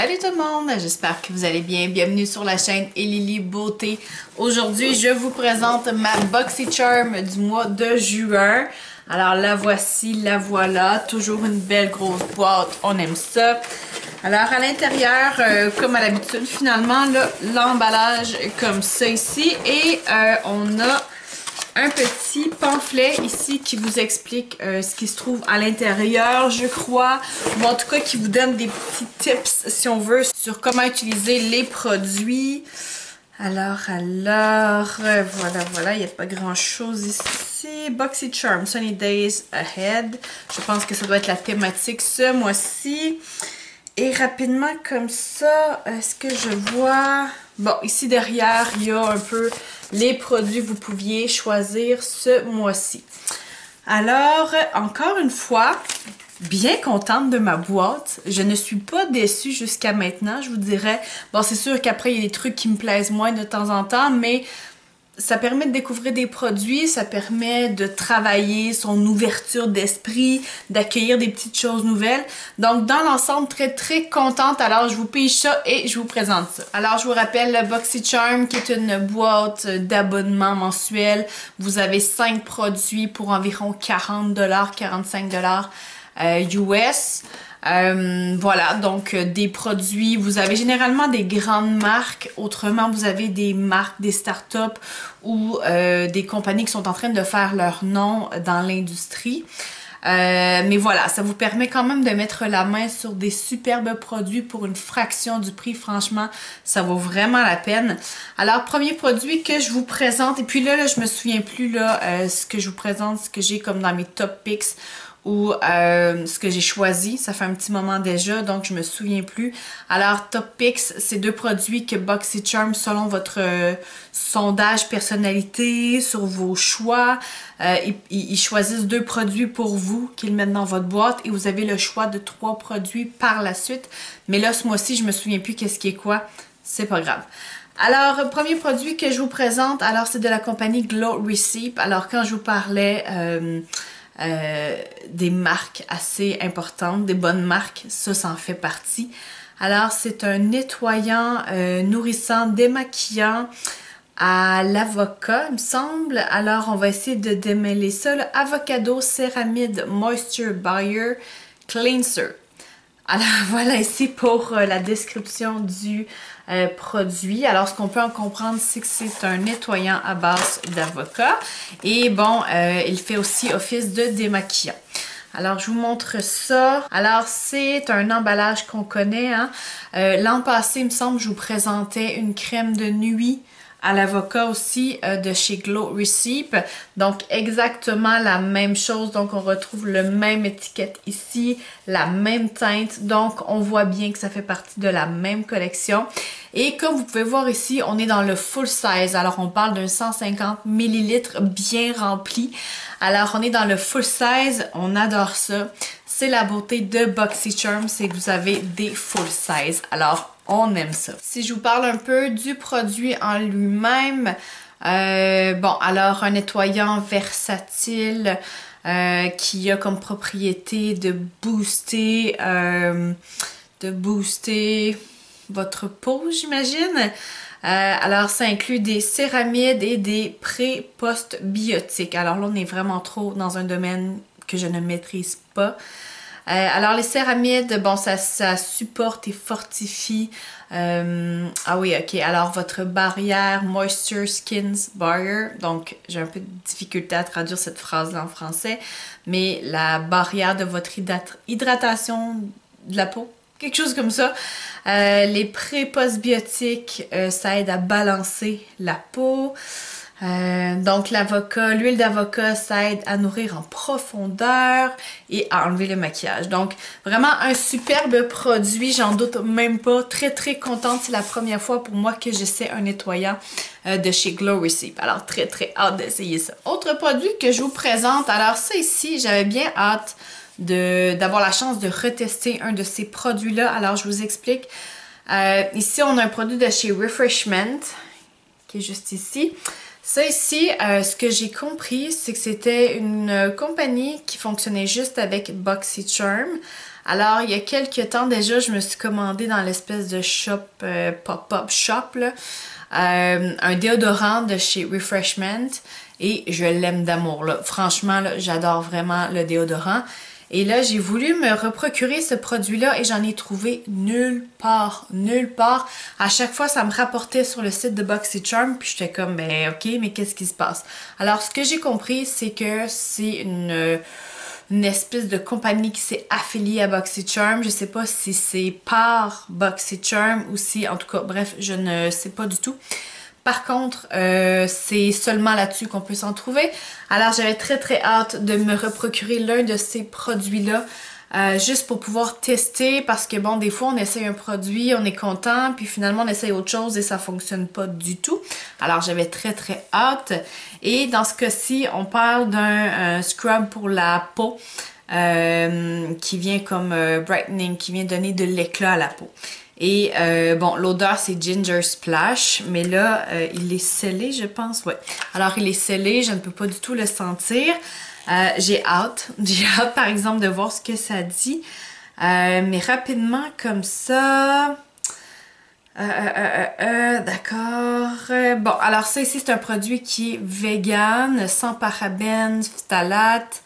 Salut tout le monde, j'espère que vous allez bien. Bienvenue sur la chaîne Elili Beauté. Aujourd'hui, je vous présente ma BoxyCharm du mois de juin. Alors la voici, la voilà. Toujours une belle grosse boîte, on aime ça. Alors à l'intérieur, comme à l'habitude, finalement, l'emballage est comme ça ici. Et on a un petit pamphlet ici qui vous explique ce qui se trouve à l'intérieur, je crois, ou en tout cas qui vous donne des petits tips, si on veut, sur comment utiliser les produits. Alors, voilà, il n'y a pas grand-chose ici. BoxyCharm, Sunny Days Ahead. Je pense que ça doit être la thématique ce mois-ci. Et rapidement comme ça, est-ce que je vois... Bon, ici derrière, il y a un peu les produits que vous pouviez choisir ce mois-ci. Alors, encore une fois, bien contente de ma boîte. Je ne suis pas déçue jusqu'à maintenant, je vous dirais. Bon, c'est sûr qu'après, il y a des trucs qui me plaisent moins de temps en temps, mais... ça permet de découvrir des produits, ça permet de travailler son ouverture d'esprit, d'accueillir des petites choses nouvelles. Donc, dans l'ensemble, très contente. Alors, je vous pige ça et je vous présente ça. Alors, je vous rappelle le BoxyCharm qui est une boîte d'abonnement mensuel. Vous avez 5 produits pour environ 40$, 45$ US. Voilà, donc des produits, vous avez généralement des grandes marques, autrement vous avez des marques, des startups ou des compagnies qui sont en train de faire leur nom dans l'industrie. Mais voilà, ça vous permet quand même de mettre la main sur des superbes produits pour une fraction du prix. Franchement, ça vaut vraiment la peine. Alors, premier produit que je vous présente, et puis là je me souviens plus là, ce que je vous présente, ce que j'ai comme dans mes top picks ou ce que j'ai choisi, ça fait un petit moment déjà, donc je me souviens plus. Alors, Top Picks, c'est 2 produits que BoxyCharm, selon votre sondage personnalité, sur vos choix, ils choisissent 2 produits pour vous qu'ils mettent dans votre boîte et vous avez le choix de 3 produits par la suite. Mais là, ce mois-ci, je me souviens plus qu'est-ce qui est quoi, c'est pas grave. Alors, premier produit que je vous présente, alors c'est de la compagnie Glow Receipt. Alors, quand je vous parlais... des marques assez importantes, des bonnes marques, ça en fait partie. Alors, c'est un nettoyant nourrissant, démaquillant à l'avocat, il me semble. Alors, on va essayer de démêler ça. Le Avocado Ceramide Moisture Barrier Cleanser. Alors, voilà ici pour la description du produit. Alors, ce qu'on peut en comprendre, c'est que c'est un nettoyant à base d'avocat. Et bon, il fait aussi office de démaquillant. Alors, je vous montre ça. Alors, c'est un emballage qu'on connaît. Hein? L'an passé, il me semble, je vous présentais une crème de nuit à l'avocat aussi de chez Glow Receipt. Donc, exactement la même chose. Donc, on retrouve le même étiquette ici, la même teinte. Donc, on voit bien que ça fait partie de la même collection. Et comme vous pouvez voir ici, on est dans le full size. Alors, on parle d'un 150 ml bien rempli. Alors, on est dans le full size. On adore ça. C'est la beauté de BoxyCharm, c'est que vous avez des full size. Alors, on aime ça. Si je vous parle un peu du produit en lui-même, bon, alors un nettoyant versatile qui a comme propriété de booster votre peau, j'imagine. Alors, ça inclut des céramides et des pré-post-biotiques. Alors là, on est vraiment trop dans un domaine que je ne maîtrise pas. Alors les céramides, bon, ça supporte et fortifie. Ah oui, ok. Alors votre barrière Moisture Skins Barrier. Donc j'ai un peu de difficulté à traduire cette phrase-là en français. Mais la barrière de votre hydratation de la peau. Quelque chose comme ça. Les pré-post-biotiques, ça aide à balancer la peau. Donc l'huile d'avocat, ça aide à nourrir en profondeur et à enlever le maquillage. Donc vraiment un superbe produit, j'en doute même pas. Très contente, c'est la première fois pour moi que j'essaie un nettoyant de chez Glow Receipt. Alors très hâte d'essayer ça. Autre produit que je vous présente, alors ça ici, j'avais bien hâte d'avoir la chance de retester un de ces produits-là. Alors je vous explique. Ici on a un produit de chez Refreshment qui est juste ici. Ça ici, ce que j'ai compris, c'est que c'était une compagnie qui fonctionnait juste avec BoxyCharm. Alors, il y a quelques temps déjà, je me suis commandé dans l'espèce de shop, pop-up shop, là, un déodorant de chez Refreshment et je l'aime d'amour, là. Franchement, là, j'adore vraiment le déodorant. Et là, j'ai voulu me reprocurer ce produit-là et j'en ai trouvé nulle part, nulle part. À chaque fois, ça me rapportait sur le site de BoxyCharm, puis j'étais comme, ben ok, mais qu'est-ce qui se passe? Alors, ce que j'ai compris, c'est que c'est une espèce de compagnie qui s'est affiliée à BoxyCharm. Je sais pas si c'est par BoxyCharm ou si, en tout cas, bref, je ne sais pas du tout. Par contre, c'est seulement là-dessus qu'on peut s'en trouver. Alors, j'avais très très hâte de me reprocurer l'un de ces produits-là. Juste pour pouvoir tester parce que bon, des fois on essaye un produit, on est content, puis finalement on essaye autre chose et ça fonctionne pas du tout. Alors j'avais très très hâte. Et dans ce cas-ci, on parle d'un scrub pour la peau qui vient comme brightening, qui vient donner de l'éclat à la peau. Et bon, l'odeur c'est Ginger Splash, mais là, il est scellé, je pense, ouais. Alors, il est scellé, je ne peux pas du tout le sentir. J'ai hâte par exemple de voir ce que ça dit. Mais rapidement comme ça... d'accord. Bon, alors ça ici, c'est un produit qui est vegan, sans parabènes, phthalates,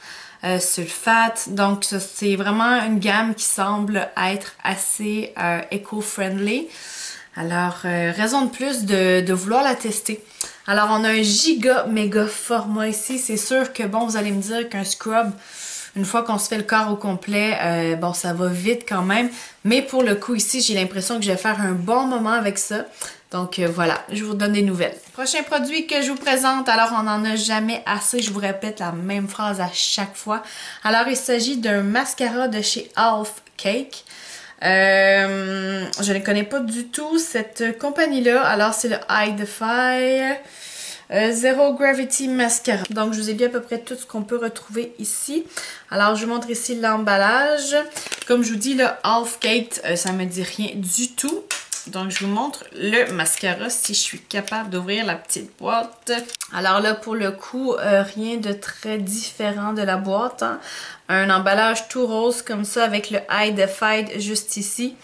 sulfate. Donc, c'est vraiment une gamme qui semble être assez éco-friendly. Alors, raison de plus de vouloir la tester. Alors, on a un giga méga format ici. C'est sûr que, bon, vous allez me dire qu'un scrub, une fois qu'on se fait le corps au complet, bon, ça va vite quand même. Mais pour le coup, ici, j'ai l'impression que je vais faire un bon moment avec ça. Donc voilà, je vous donne des nouvelles. Prochain produit que je vous présente, alors on n'en a jamais assez, je vous répète la même phrase à chaque fois. Alors il s'agit d'un mascara de chez Half Cake. Je ne connais pas du tout cette compagnie-là. Alors c'est le High Defy Zero Gravity Mascara. Donc je vous ai dit à peu près tout ce qu'on peut retrouver ici. Alors je vous montre ici l'emballage. Comme je vous dis, le Half Cake, ça me dit rien du tout. Donc, je vous montre le mascara si je suis capable d'ouvrir la petite boîte. Alors là, pour le coup, rien de très différent de la boîte. Hein. Un emballage tout rose comme ça avec le High Defy juste ici.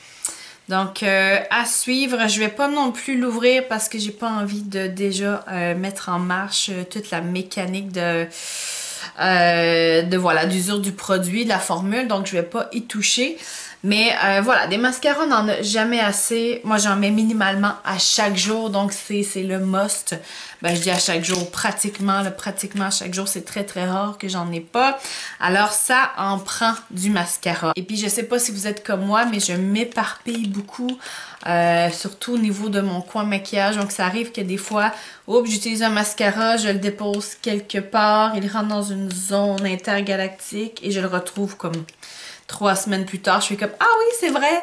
Donc, à suivre. Je vais pas non plus l'ouvrir parce que j'ai pas envie de déjà mettre en marche toute la mécanique voilà, d'usure du produit, de la formule. Donc, je vais pas y toucher. Mais voilà, des mascaras, on n'en a jamais assez. Moi, j'en mets minimalement à chaque jour, donc c'est le must. Ben, je dis à chaque jour, pratiquement à chaque jour, c'est très très rare que j'en ai pas. Alors ça en prend du mascara. Et puis, je sais pas si vous êtes comme moi, mais je m'éparpille beaucoup, surtout au niveau de mon coin maquillage. Donc, ça arrive que des fois, oups, j'utilise un mascara, je le dépose quelque part, il rentre dans une zone intergalactique et je le retrouve comme 3 semaines plus tard, je suis comme « Ah oui, c'est vrai! »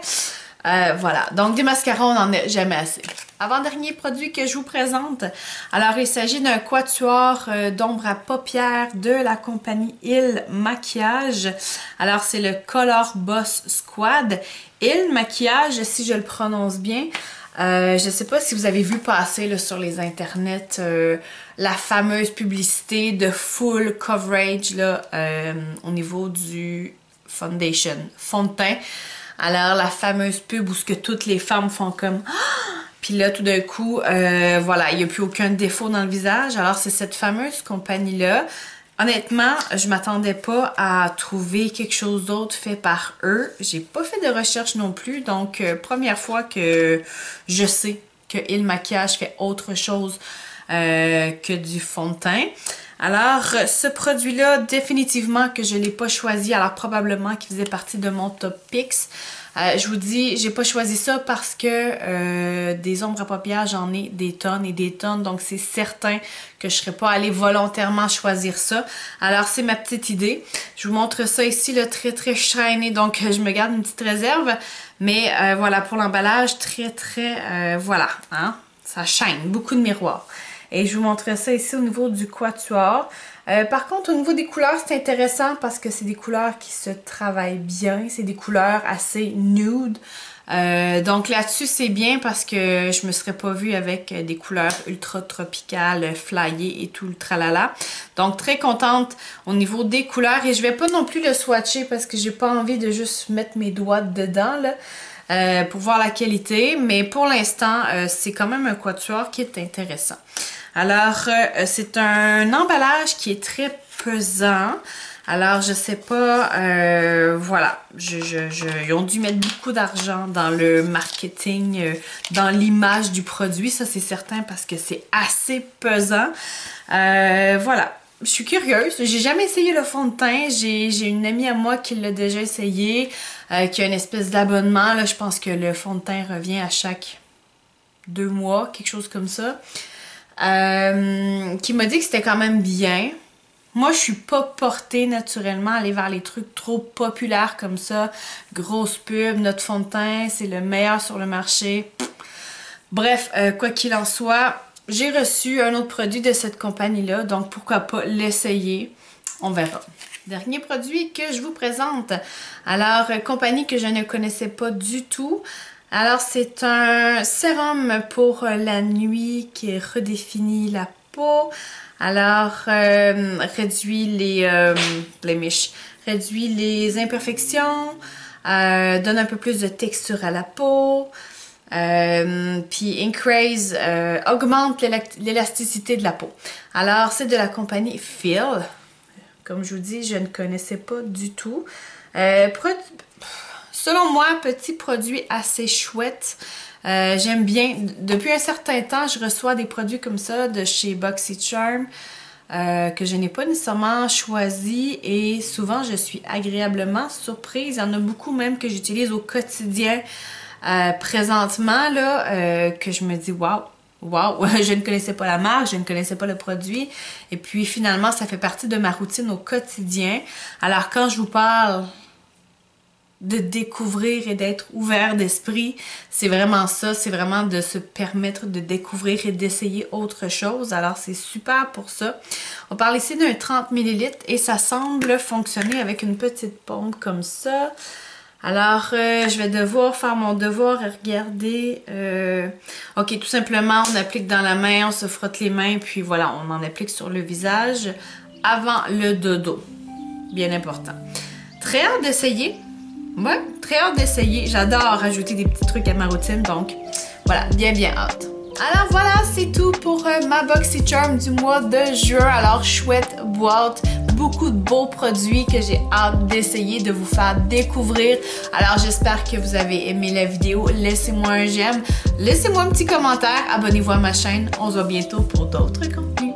Voilà, donc des mascaras, on n'en a jamais assez. Avant-dernier produit que je vous présente, alors il s'agit d'un quatuor d'ombre à paupières de la compagnie Il Maquillage. Alors c'est le Color Boss Squad. Il Maquillage, si je le prononce bien. Je ne sais pas si vous avez vu passer là, sur les internets la fameuse publicité de full coverage là, au niveau du foundation, fond de teint. Alors la fameuse pub où ce que toutes les femmes font comme puis là tout d'un coup voilà, il n'y a plus aucun défaut dans le visage. Alors c'est cette fameuse compagnie là. Honnêtement, je m'attendais pas à trouver quelque chose d'autre fait par eux. J'ai pas fait de recherche non plus, donc première fois que je sais que Il Maquillage fait autre chose que du fond de teint. Alors, ce produit-là, définitivement que je ne l'ai pas choisi, alors probablement qu'il faisait partie de mon top picks. Je vous dis, j'ai pas choisi ça parce que des ombres à paupières, j'en ai des tonnes et des tonnes, donc c'est certain que je serais pas allée volontairement choisir ça. Alors, c'est ma petite idée. Je vous montre ça ici, là, très très shiny, donc je me garde une petite réserve. Mais voilà, pour l'emballage, très très, voilà, hein, ça shine, beaucoup de miroirs. Et je vous montrerai ça ici au niveau du quatuor. Par contre, au niveau des couleurs, c'est intéressant parce que c'est des couleurs qui se travaillent bien. C'est des couleurs assez nude. Donc là-dessus, c'est bien parce que je me serais pas vue avec des couleurs ultra tropicales, flyées et tout le tralala. Donc très contente au niveau des couleurs. Et je vais pas non plus le swatcher parce que j'ai pas envie de juste mettre mes doigts dedans, là, pour voir la qualité. Mais pour l'instant, c'est quand même un quatuor qui est intéressant. Alors, c'est un emballage qui est très pesant. Alors, je sais pas, voilà, ils ont dû mettre beaucoup d'argent dans le marketing, dans l'image du produit, ça c'est certain parce que c'est assez pesant. Voilà, je suis curieuse, j'ai jamais essayé le fond de teint, j'ai une amie à moi qui l'a déjà essayé, qui a une espèce d'abonnement, là, je pense que le fond de teint revient à chaque 2 mois, quelque chose comme ça, qui m'a dit que c'était quand même bien. Moi, je suis pas portée naturellement à aller vers les trucs trop populaires comme ça. Grosse pub, notre fond de teint, c'est le meilleur sur le marché. Bref, quoi qu'il en soit, j'ai reçu un autre produit de cette compagnie-là, donc pourquoi pas l'essayer. On verra. Dernier produit que je vous présente. Alors, compagnie que je ne connaissais pas du tout. Alors, c'est un sérum pour la nuit qui redéfinit la peau. Alors, réduit les blemishes, réduit les imperfections, donne un peu plus de texture à la peau, puis increase, augmente l'élasticité de la peau. Alors, c'est de la compagnie Feel. Comme je vous dis, je ne connaissais pas du tout. Selon moi, petit produit assez chouette. J'aime bien. Depuis un certain temps, je reçois des produits comme ça de chez BoxyCharm que je n'ai pas nécessairement choisi et souvent je suis agréablement surprise. Il y en a beaucoup même que j'utilise au quotidien présentement là, que je me dis waouh, waouh, je ne connaissais pas la marque, je ne connaissais pas le produit et puis finalement ça fait partie de ma routine au quotidien. Alors quand je vous parle de découvrir et d'être ouvert d'esprit, c'est vraiment ça, c'est vraiment de se permettre de découvrir et d'essayer autre chose, alors c'est super pour ça. On parle ici d'un 30 ml et ça semble fonctionner avec une petite pompe comme ça. Alors, je vais devoir faire mon devoir et regarder. Ok, tout simplement, on applique dans la main, on se frotte les mains, puis voilà, on en applique sur le visage avant le dodo. Bien important. Très hâte d'essayer. Ouais, très hâte d'essayer. J'adore rajouter des petits trucs à ma routine, donc voilà, bien hâte. Alors voilà, c'est tout pour ma BoxyCharm du mois de juin. Alors chouette boîte, beaucoup de beaux produits que j'ai hâte d'essayer, de vous faire découvrir. Alors j'espère que vous avez aimé la vidéo. Laissez-moi un j'aime, laissez-moi un petit commentaire, abonnez-vous à ma chaîne. On se voit bientôt pour d'autres contenus.